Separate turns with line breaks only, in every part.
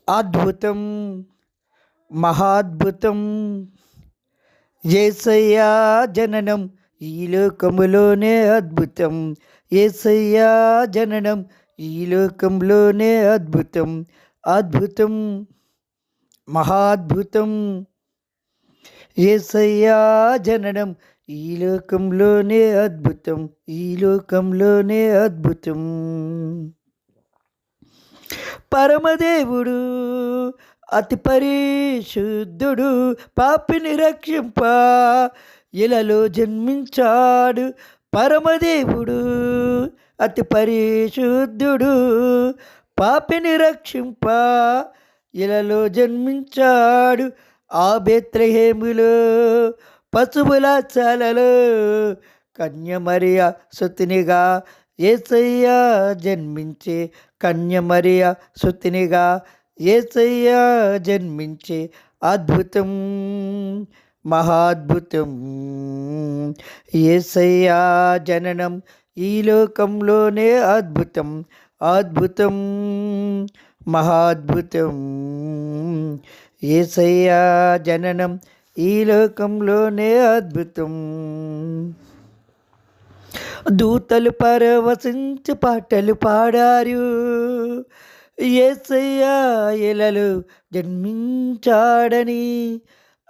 అద్భుతం మహాద్భుతం యేసయ్యా జననం ఈ లోకములోనే అద్భుతం. యేసయ్యా జననం ఈ లోకంలోనే అద్భుతం. అద్భుతం మహాద్భుతం యేసయ్యా జననం ఈ లోకంలోనే అద్భుతం. ఈ లోకంలోనే అద్భుతం. పరమదేవుడు అతి పరిశుద్ధుడు పాపిని రక్షింప ఇలలో జన్మించాడు. పరమదేవుడు అతి పరిశుద్ధుడు పాపిని రక్షింప ఇలలో జన్మించాడు. ఆ బెత్లెహేములో పశువుల చాలలో కన్యమరియ సుతునిగా యేసయ్యా జన్మించే. కన్యమరియ సుతునిగా యేసయ్యా జన్మించే. అద్భుతం మహాద్భుతం యేసయ్యా జననం ఈ లోకంలోనే అద్భుతం. అద్భుతం మహాద్భుతం యేసయ్యా జననం ఈ లోకంలోనే అద్భుతం. దూతలు పరవశించి పాటలు పాడారు. యేసయ్యా ఇలలో జన్మించాడని.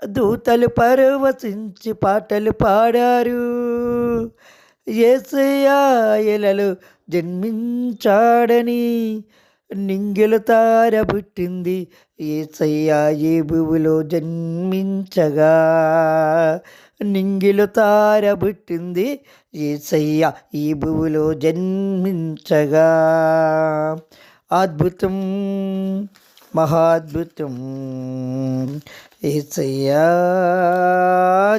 దూతలు పరవశించి పాటలు పాడారు. యేసయ్యా ఇలలో జన్మించాడని. నింగిల తార పుట్టింది యేసయ్యా ఈ భూమిలో జన్మించగా. నింగిల తార పుట్టింది యేసయ్యా ఈ భూమిలో జన్మించగా. అద్భుతం మహాద్భుతం యేసయ్యా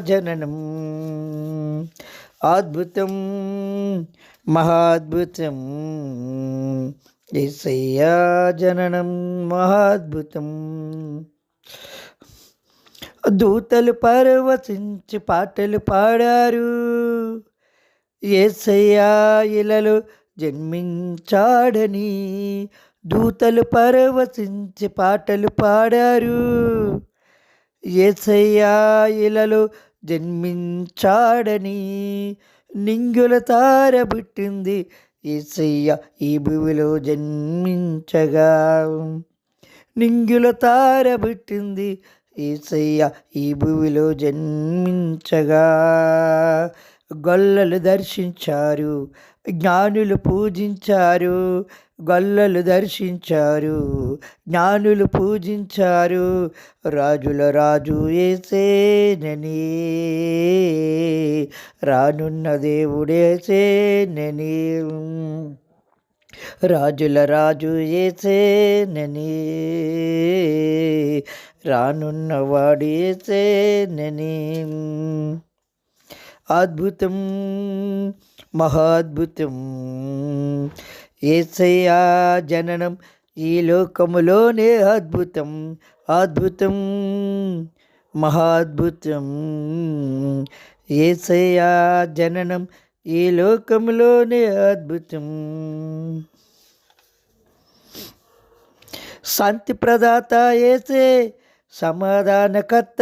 జననం. అద్భుతం మహాద్భుతం యేసయ్యా జననం మహాద్భుతం. దూతలు పరవశించి పాటలు పాడారు. యేసయ్యా ఇలలో జన్మించాడని. దూతలు పరవశించి పాటలు పాడారు. యేసయ్యా ఇలలో జన్మించాడని. నింగుల తార పుట్టింది యేసయ్యా ఈ భూమిలో జన్మించగా. నింగుల తార పుట్టింది యేసయ్యా ఈ భూమిలో జన్మించగా. గొల్లలు దర్శించారు, జ్ఞానులు పూజించారు. గొల్లలు దర్శించారు, జ్ఞానులు పూజించారు. రాజుల రాజు యేసేనని, రానున్న దేవుడేసేనని. రాజుల రాజు యేసేనని, రానున్నవాడు యేసేనని. అద్భుతం మహాద్భుతం యేసయ్యా జననం ఈ లోకములోనే అద్భుతం. అద్భుతం మహాద్భుతం యేసయ్యా జననం ఈ లోకములోనే అద్భుతం. శాంతి ప్రదాత యేసే సమాధానకర్త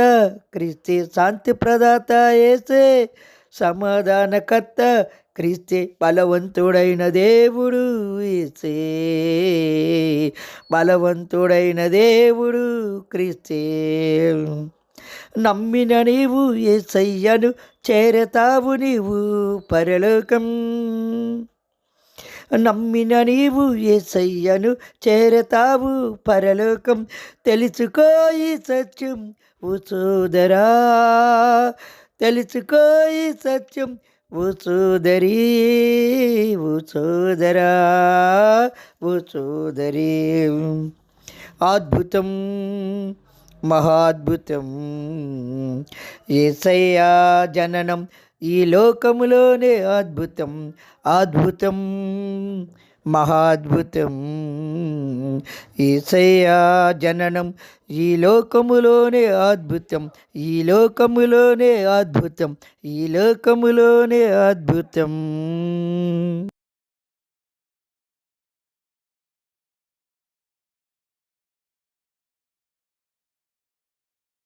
క్రీస్తే. శాంతి ప్రదాత యేసే సమాధానకర్త క్రీస్తే. బలవంతుడైన దేవుడు యేసే, బలవంతుడైన దేవుడు క్రీస్తే. నమ్మిన నీవు యేసయ్యను చేరతావు నీవు పరలోకం. నమ్మిన నీవు యేసయ్యను చేరతావు పరలోకం. తెలుసుకో ఈ సత్యం ఓ సోదరా, తెలుసుకో ఈ సత్యం ఓ సోదరి, ఓ సోదరా, ఓ సోదరి. అద్భుతం మహాద్భుతం యేసయ్యా జననం ఈ లోకములోనే అద్భుతం. అద్భుతం మహాద్భుతం యేసయ్యా జననం ఈ లోకములోనే అద్భుతం. ఈ లోకములోనే అద్భుతం. ఈ లోకములోనే అద్భుతం.